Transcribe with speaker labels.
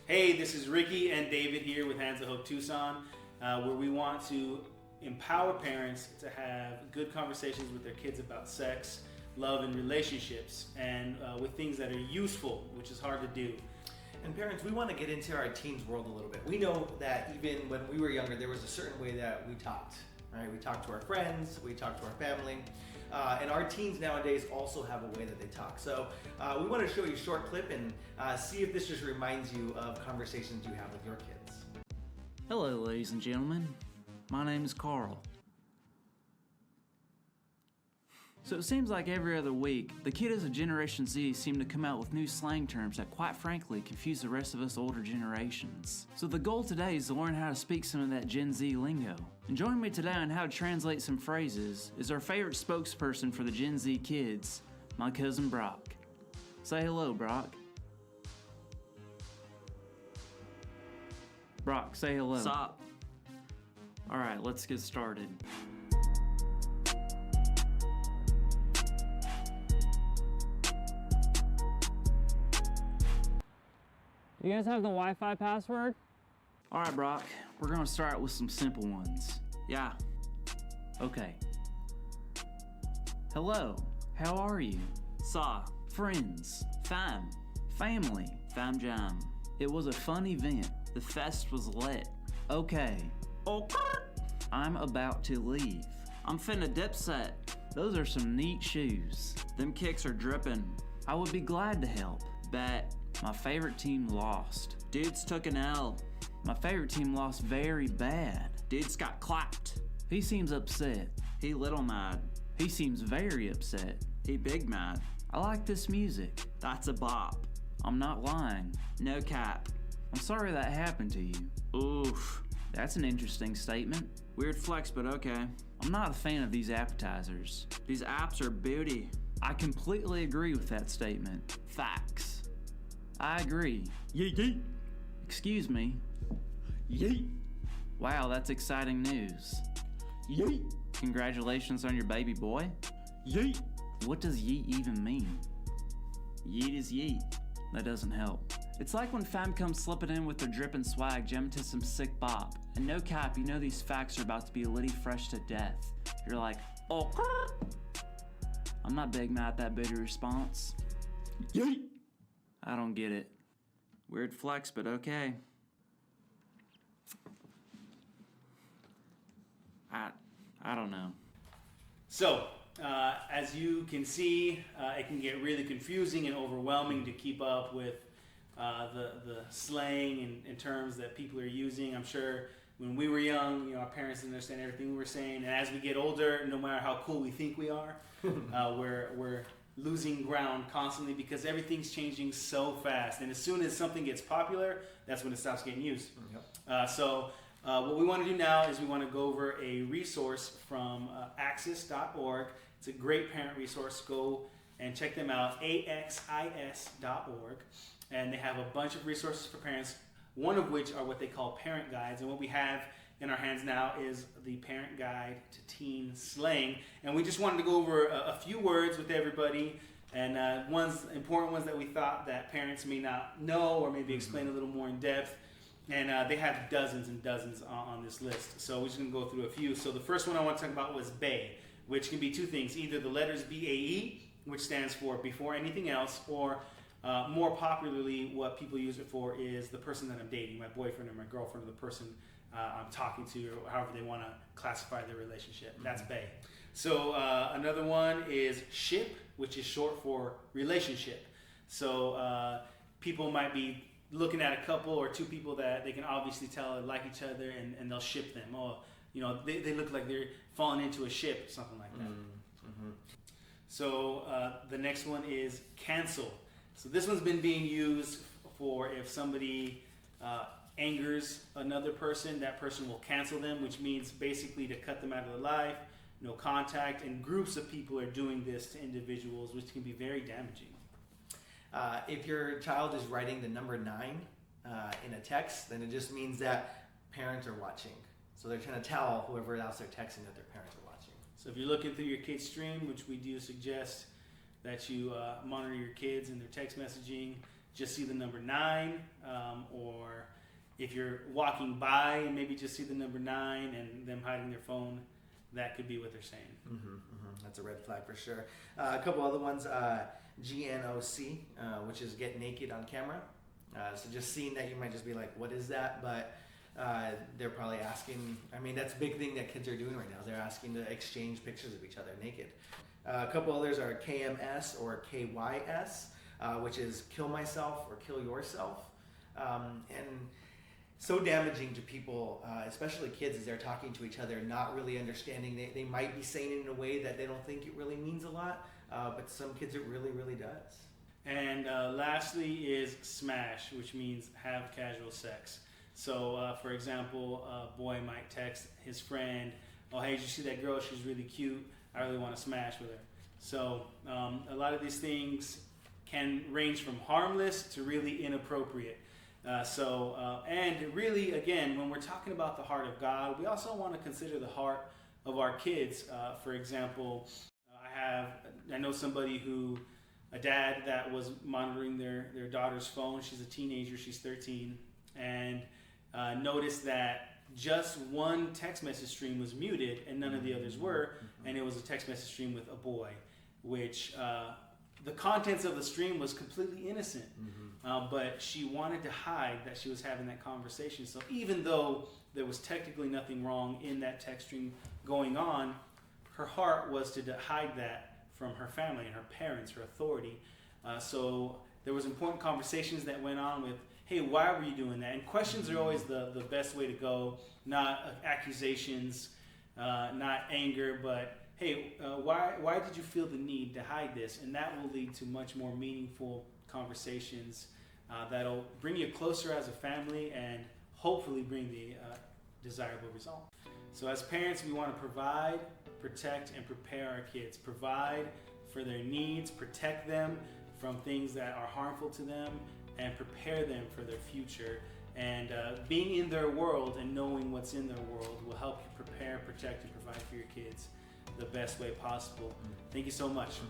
Speaker 1: Hey, this is Ricky and David here with Hands of Hope Tucson, where we want to empower parents to have good conversations with their kids about sex, love, and relationships, and with things that are useful, which is hard to do.
Speaker 2: And parents, we want to get into our teens' world a little bit. We know that even when we were younger, there was a certain way that we talked. Right? We talked to our friends, we talked to our family, and our teens nowadays also have a way that they talk. So we want to show you a short clip and see if this just reminds you of conversations you have with your kids.
Speaker 3: Hello, ladies and gentlemen. My name is Carl. So it seems like every other week, the kiddos of Generation Z seem to come out with new slang terms that quite frankly confuse the rest of us older generations. So the goal today is to learn how to speak some of that Gen Z lingo. And joining me today on how to translate some phrases is our favorite spokesperson for the Gen Z kids, my cousin Brock. Say hello, Brock. Brock, say hello.
Speaker 4: Sup?
Speaker 3: Alright, let's get started.
Speaker 4: You guys have the Wi-Fi password?
Speaker 3: Alright, Brock, we're gonna start with some simple ones.
Speaker 4: Yeah.
Speaker 3: Okay. Hello, how are you?
Speaker 4: Saw.
Speaker 3: Friends,
Speaker 4: Fam.
Speaker 3: family.
Speaker 4: Fam jam.
Speaker 3: It was a fun event.
Speaker 4: The fest was lit.
Speaker 3: Okay,
Speaker 4: Oh,
Speaker 3: I'm about to leave.
Speaker 4: I'm finna dipset.
Speaker 3: Those are some neat shoes.
Speaker 4: Them kicks are dripping.
Speaker 3: I would be glad to help.
Speaker 4: Bet.
Speaker 3: My favorite team lost.
Speaker 4: Dudes took an L.
Speaker 3: My favorite team lost very bad.
Speaker 4: Dudes got clapped.
Speaker 3: He seems upset.
Speaker 4: He little mad.
Speaker 3: He seems very upset.
Speaker 4: He big mad.
Speaker 3: I like this music.
Speaker 4: That's a bop.
Speaker 3: I'm not lying.
Speaker 4: No cap.
Speaker 3: I'm sorry that happened to you.
Speaker 4: Oof.
Speaker 3: That's an interesting statement.
Speaker 4: Weird flex, but okay.
Speaker 3: I'm not a fan of these appetizers.
Speaker 4: These apps are booty.
Speaker 3: I completely agree with that statement.
Speaker 4: Facts.
Speaker 3: I agree.
Speaker 4: Yeet yeet.
Speaker 3: Excuse me.
Speaker 4: Yeet.
Speaker 3: Wow, that's exciting news.
Speaker 4: Yeet.
Speaker 3: Congratulations on your baby boy.
Speaker 4: Yeet.
Speaker 3: What does yeet even mean?
Speaker 4: Yeet is yeet.
Speaker 3: That doesn't help. It's like when fam comes slipping in with their drippin' swag, jamming to some sick bop. And no cap, you know these facts are about to be litty fresh to death. You're like, oh. I'm not big mad at that bitter response.
Speaker 4: Yeet.
Speaker 3: I don't get it.
Speaker 4: Weird flex, but okay.
Speaker 3: I don't know.
Speaker 1: So, as you can see, it can get really confusing and overwhelming to keep up with the slang and terms that people are using. I'm sure when we were young, our parents didn't understand everything we were saying. And as we get older, no matter how cool we think we are, we're losing ground constantly because everything's changing so fast. And as soon as something gets popular, that's when it stops getting used.
Speaker 2: Yep.
Speaker 1: So what we want to do now is we want to go over a resource from axis.org. It's a great parent resource. Go and check them out, axis.org. And they have a bunch of resources for parents, one of which are what they call parent guides. And what we have in our hands now is the Parent Guide to Teen Slang. And we just wanted to go over a few words with everybody, and important ones that we thought that parents may not know or maybe explain a little more in depth. And they have dozens and dozens on this list. So we're just going to go through a few. So the first one I want to talk about was BAE, which can be two things. Either the letters BAE, which stands for before anything else, or more popularly, what people use it for is the person that I'm dating, my boyfriend or my girlfriend, or the person I'm talking to, or however they want to classify their relationship. That's BAE. So another one is SHIP, which is short for relationship. So people might be looking at a couple or two people that they can obviously tell like each other, and they'll ship them. Oh, they look like they're falling into a ship, something like that.
Speaker 2: Mm-hmm.
Speaker 1: So the next one is cancel. So this one's been being used for if somebody angers another person, that person will cancel them, which means basically to cut them out of their life, no contact, and groups of people are doing this to individuals, which can be very damaging.
Speaker 2: If your child is writing the number 9 in a text, then it just means that parents are watching. So they're trying to tell whoever else they're texting that their parents are watching.
Speaker 1: So if you're looking through your kid's stream, which we do suggest that you monitor your kids and their text messaging, just see the number 9, or if you're walking by and maybe just see the number 9 and them hiding their phone, that could be what they're saying.
Speaker 2: That's a red flag for sure. A couple other ones, GNOC, which is get naked on camera. So just seeing that, you might just be like, what is that? But they're probably asking, I mean, that's a big thing that kids are doing right now. They're asking to exchange pictures of each other naked. A couple others are KMS or KYS, which is kill myself or kill yourself. And so damaging to people, especially kids, as they're talking to each other, not really understanding. They might be saying it in a way that they don't think it really means a lot, but some kids it really, really does.
Speaker 1: And lastly is smash, which means have casual sex. So, for example, a boy might text his friend, oh, hey, did you see that girl? She's really cute. I really want to smash with her. So a lot of these things can range from harmless to really inappropriate. And really, again, when we're talking about the heart of God, we also want to consider the heart of our kids. For example, I know somebody a dad that was monitoring their daughter's phone. She's a teenager, she's 13, and noticed that just one text message stream was muted and none of the others were, and it was a text message stream with a boy, which the contents of the stream was completely innocent, but she wanted to hide that she was having that conversation. So even though there was technically nothing wrong in that text stream going on, her heart was to hide that from her family and her parents, her authority. So there was important conversations that went on with, hey, why were you doing that? And questions are always the best way to go, not accusations, not anger, but hey, why did you feel the need to hide this? And that will lead to much more meaningful conversations that'll bring you closer as a family and hopefully bring the desirable result. So as parents, we want to provide, protect, and prepare our kids. Provide for their needs, protect them from things that are harmful to them, and prepare them for their future. And being in their world and knowing what's in their world will help you prepare, protect, and provide for your kids the best way possible. Thank you so much.